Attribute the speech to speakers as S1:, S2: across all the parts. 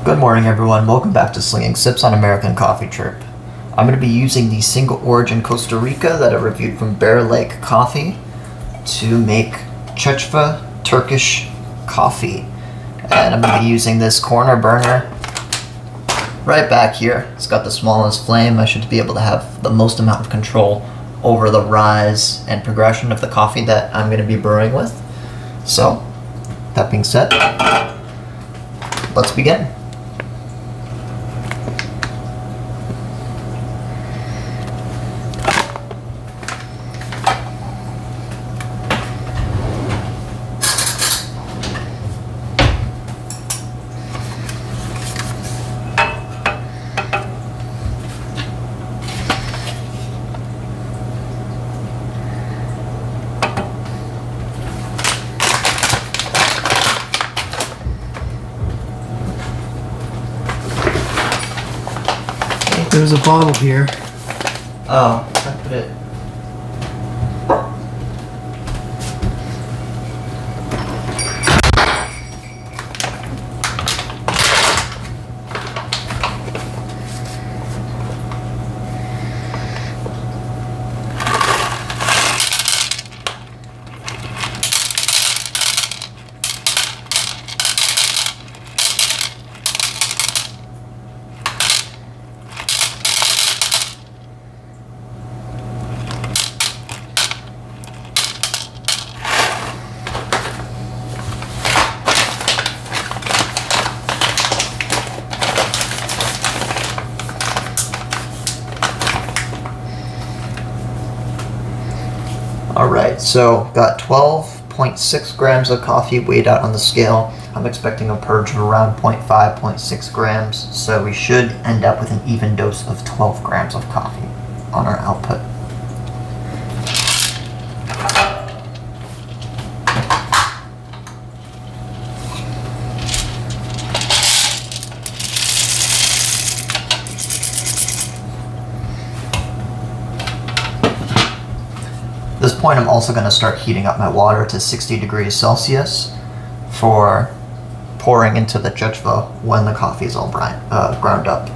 S1: Good morning, everyone. Welcome back to Slinging Sips on American Coffee Trip. I'm going to be using the single origin Costa Rica that I reviewed from Bear Lake Coffee to make Cezve Turkish coffee. And I'm going to be using this corner burner right back here. It's got the smallest flame. I should be able to have the most amount of control over the rise and progression of the coffee that I'm going to be brewing with. So, that being said, let's begin.
S2: There's a bottle here.
S1: Oh, I put it. Alright, so got 12.6 grams of coffee weighed out on the scale. I'm expecting a purge of around 0.5, 0.6 grams, so we should end up with an even dose of 12 grams of coffee on our output. At this point, I'm also going to start heating up my water to 60 degrees Celsius for pouring into the cezve when the coffee is all ground up.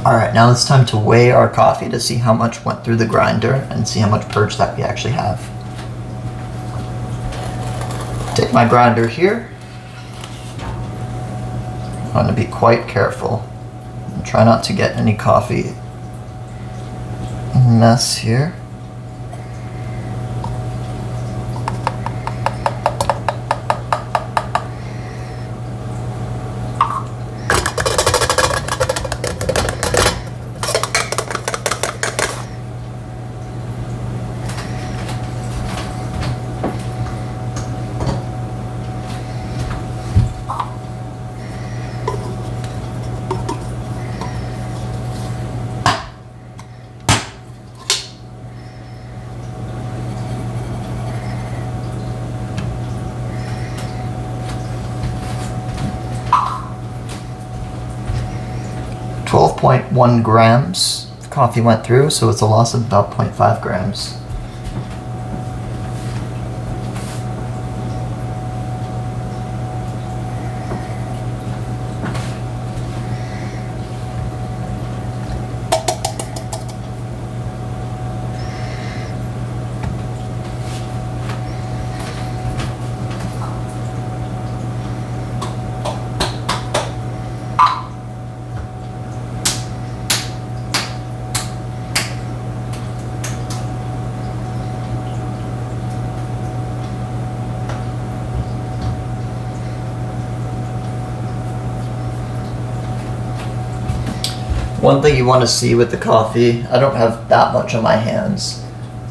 S1: Alright, now it's time to weigh our coffee to see how much went through the grinder and see how much purge that we actually have. Take my grinder here. I'm going to be quite careful and try not to get any coffee mess here. .1 grams of coffee went through, so it's a loss of about 0.5 grams. One thing you want to see with the coffee, I don't have that much on my hands,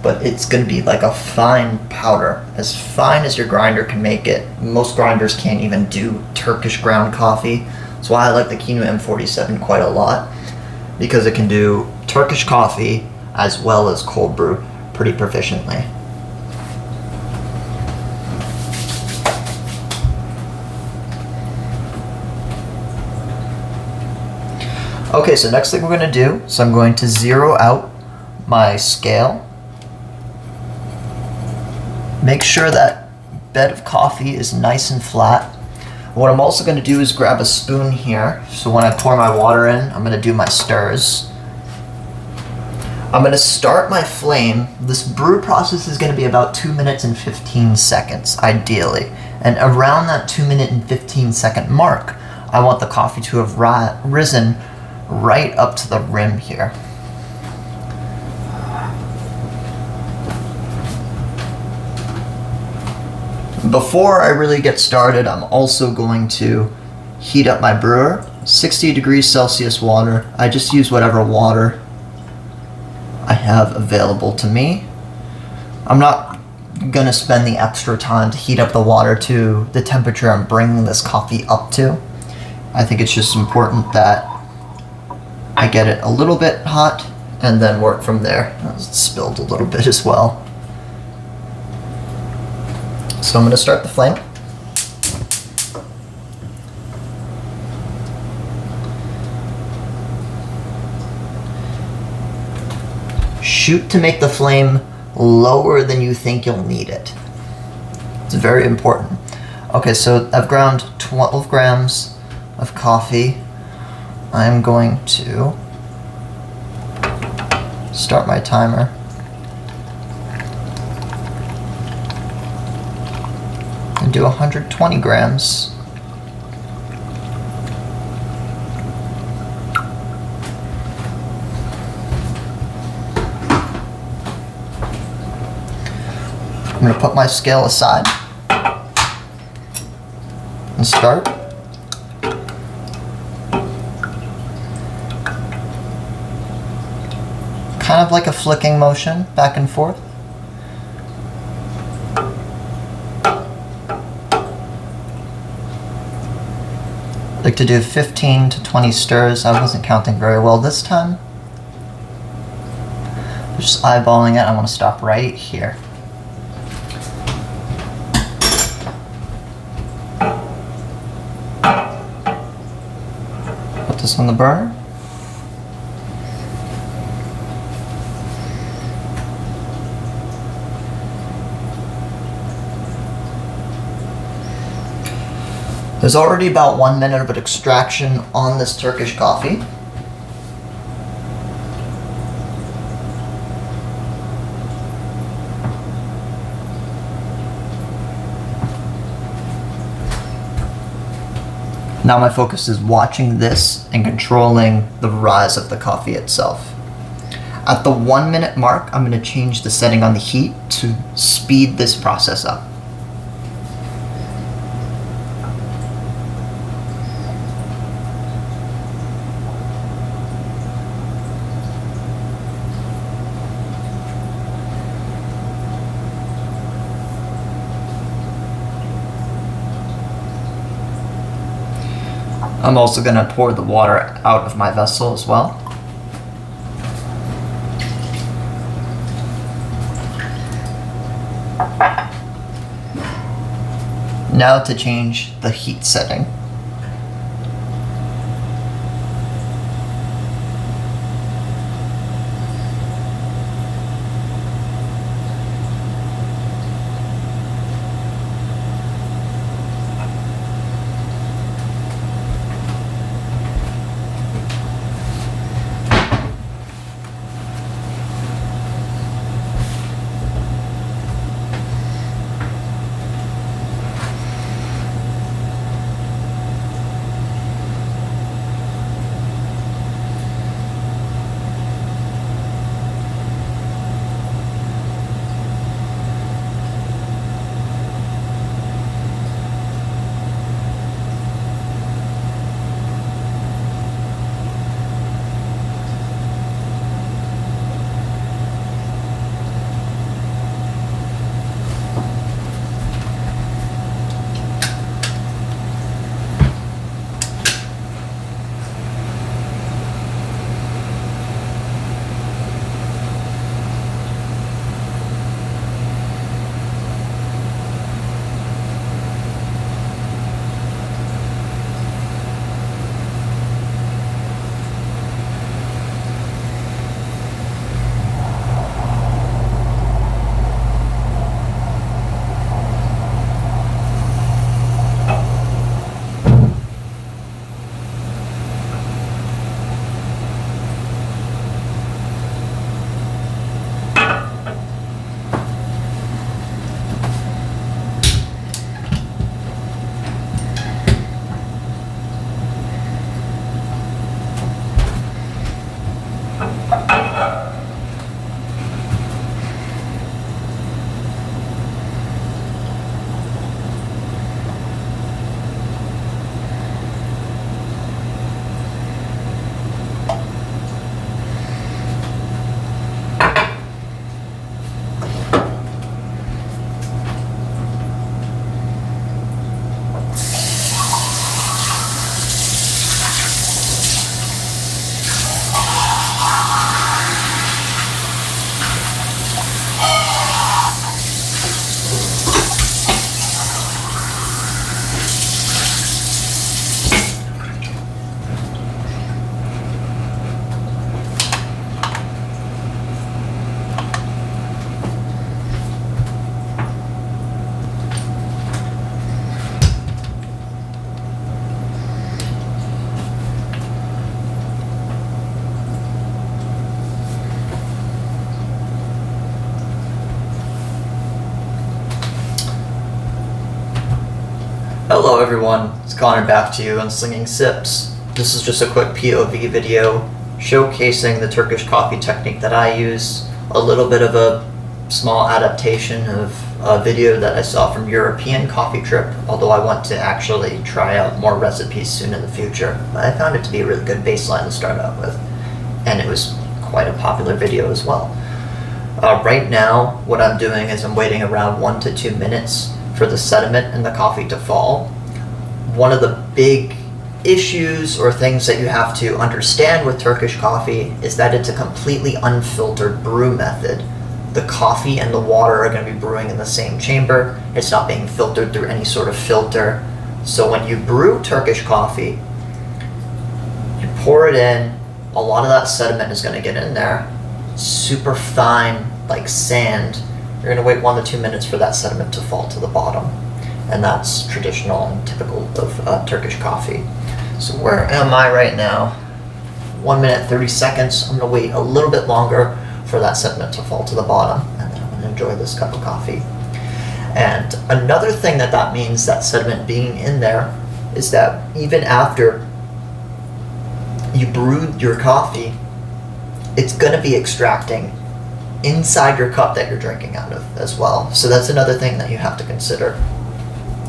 S1: but it's going to be like a fine powder, as fine as your grinder can make it. Most grinders can't even do Turkish ground coffee. That's why I like the Kinu M47 quite a lot, because it can do Turkish coffee as well as cold brew pretty proficiently. Okay, so next thing we're going to do, so I'm going to zero out my scale. Make sure that bed of coffee is nice and flat. What I'm also going to do is grab a spoon here, so when I pour my water in, I'm going to do my stirs. I'm going to start my flame. This brew process is going to be about 2 minutes and 15 seconds, ideally. And around that 2 minute and 15 second mark, I want the coffee to have risen right up to the rim here. Before I really get started, I'm also going to heat up my brewer. 60 degrees Celsius water. I just use whatever water I have available to me. I'm not gonna spend the extra time to heat up the water to the temperature I'm bringing this coffee up to. I think it's just important that I get it a little bit hot and then work from there. It's spilled a little bit as well. So I'm going to start the flame. Shoot to make the flame lower than you think you'll need it. It's very important. Okay, so I've ground 12 grams of coffee. I'm going to start my timer. And do 120 grams. I'm going to put my scale aside and start. Kind of like a flicking motion back and forth. I like to do 15 to 20 stirs. I wasn't counting very well this time. Just eyeballing it. I want to stop right here. Put this on the burner. There's already about 1 minute of extraction on this Turkish coffee. Now my focus is watching this and controlling the rise of the coffee itself. At the 1 minute mark, I'm going to change the setting on the heat to speed this process up. I'm also going to pour the water out of my vessel as well. Now to change the heat setting. Hello everyone, it's Connor back to you on Slinging Sips. This is just a quick POV video showcasing the Turkish coffee technique that I use, a little bit of a small adaptation of a video that I saw from European Coffee Trip, although I want to actually try out more recipes soon in the future. But I found it to be a really good baseline to start out with, and it was quite a popular video as well. Right now, what I'm doing is I'm waiting around 1 to 2 minutes for the sediment in the coffee to fall. One of the big issues or things that you have to understand with Turkish coffee is that it's a completely unfiltered brew method. The coffee and the water are going to be brewing in the same chamber. It's not being filtered through any sort of filter. So when you brew Turkish coffee, you pour it in, a lot of that sediment is going to get in there, super fine, like sand. You're going to wait 1 to 2 minutes for that sediment to fall to the bottom. And that's traditional and typical of Turkish coffee. So where am I right now? 1 minute, 30 seconds. I'm going to wait a little bit longer for that sediment to fall to the bottom, and then I'm going to enjoy this cup of coffee. And another thing that means, that sediment being in there, is that even after you brewed your coffee, it's going to be extracting inside your cup that you're drinking out of as well. So that's another thing that you have to consider.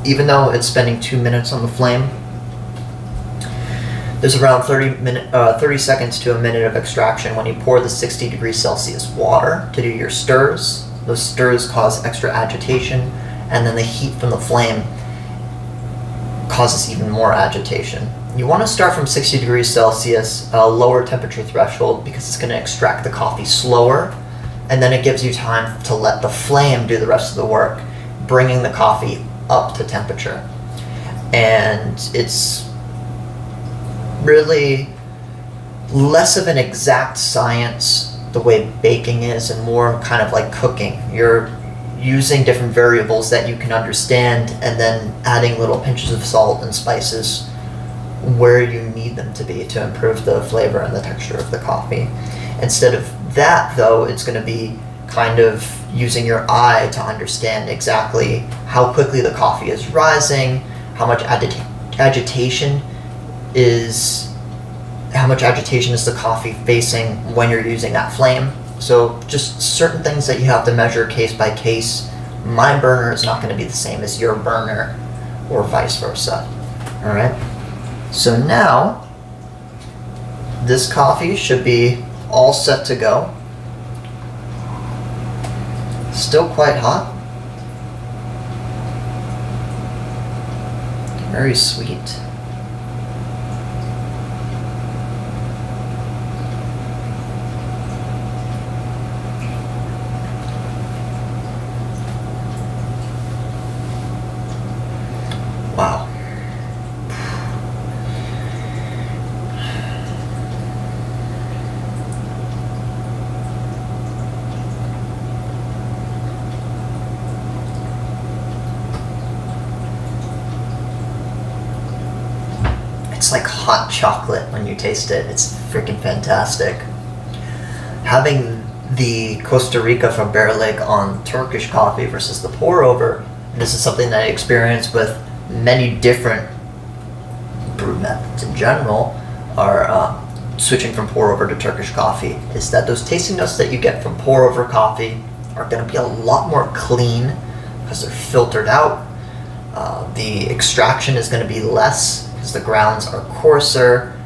S1: Even though it's spending 2 minutes on the flame, there's around 30 seconds to a minute of extraction when you pour the 60 degrees Celsius water to do your stirs. Those stirs cause extra agitation, and then the heat from the flame causes even more agitation. You want to start from 60 degrees Celsius, a lower temperature threshold, because it's going to extract the coffee slower, and then it gives you time to let the flame do the rest of the work, bringing the coffee up to temperature. And it's really less of an exact science the way baking is, and more kind of like cooking. You're using different variables that you can understand, and then adding little pinches of salt and spices where you need them to be to improve the flavor and the texture of the coffee. Instead of that, though, it's going to be kind of using your eye to understand exactly how quickly the coffee is rising, how much agitation is the coffee facing when you're using that flame. So just certain things that you have to measure case by case. My burner is not going to be the same as your burner, or vice versa. All right. So now this coffee should be all set to go. Still quite hot. Very sweet. Wow. It's like hot chocolate when you taste it. It's freaking fantastic. Having the Costa Rica from Bear Lake on Turkish coffee versus the pour over, and this is something that I experienced with many different brew methods in general, are switching from pour over to Turkish coffee, is that those tasting notes that you get from pour over coffee are going to be a lot more clean because they're filtered out. The extraction is going to be less because the grounds are coarser.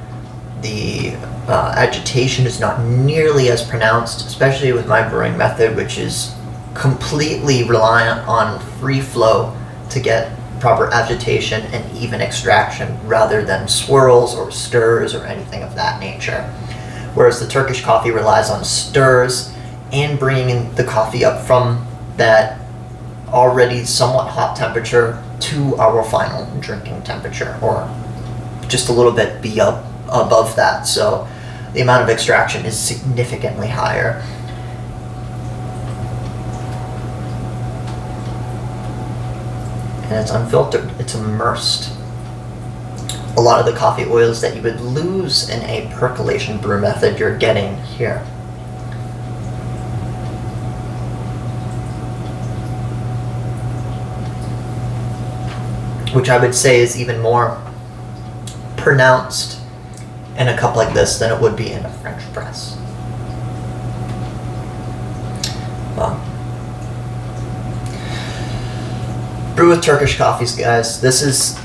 S1: The agitation is not nearly as pronounced, especially with my brewing method, which is completely reliant on free flow to get proper agitation and even extraction, rather than swirls or stirs or anything of that nature. Whereas the Turkish coffee relies on stirs and bringing the coffee up from that already somewhat hot temperature to our final drinking temperature, or just a little bit above that. So the amount of extraction is significantly higher. And it's unfiltered, it's immersed. A lot of the coffee oils that you would lose in a percolation brew method, you're getting here. Which I would say is even more pronounced in a cup like this than it would be in a French press. Brew with Turkish coffees, guys. This is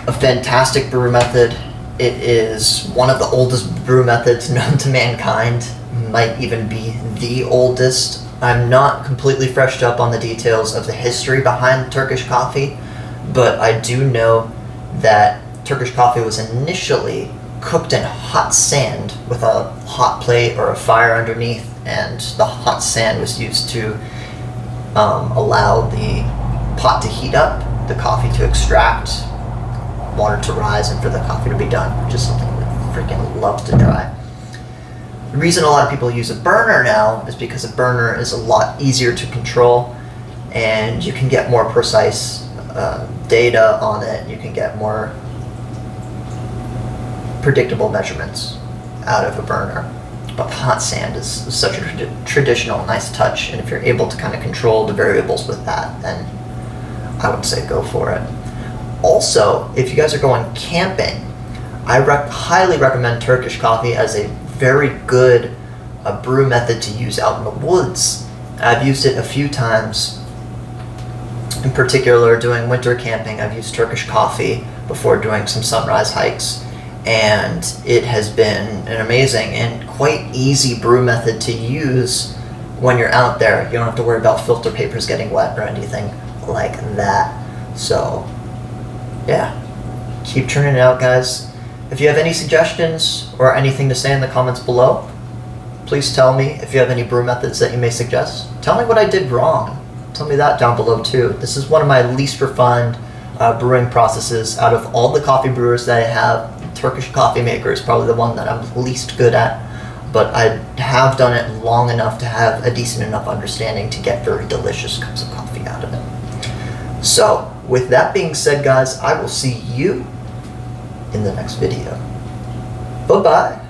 S1: a fantastic brew method. It is one of the oldest brew methods known to mankind. Might even be the oldest. I'm not completely freshed up on the details of the history behind Turkish coffee, but I do know that Turkish coffee was initially cooked in hot sand with a hot plate or a fire underneath, and the hot sand was used to allow the pot to heat up, the coffee to extract, water to rise, and for the coffee to be done, which is something we freaking love to try. The reason a lot of people use a burner now is because a burner is a lot easier to control, and you can get more precise data on it. You can get more predictable measurements out of a burner. But the hot sand is such a traditional, nice touch, and if you're able to kind of control the variables with that, then I would say go for it. Also, if you guys are going camping, I highly recommend Turkish coffee as a very good brew method to use out in the woods. I've used it a few times. In particular, doing winter camping, I've used Turkish coffee before doing some sunrise hikes, and it has been an amazing and quite easy brew method to use when you're out there. You don't have to worry about filter papers getting wet or anything like that. So, yeah, keep churning it out, guys. If you have any suggestions or anything to say in the comments below, please tell me. If you have any brew methods that you may suggest, tell me what I did wrong. Tell me that down below too. This is one of my least refined brewing processes out of all the coffee brewers that I have. Turkish coffee maker is probably the one that I'm least good at, but I have done it long enough to have a decent enough understanding to get very delicious cups of coffee out of it. So, with that being said, guys, I will see you in the next video. Bye-bye.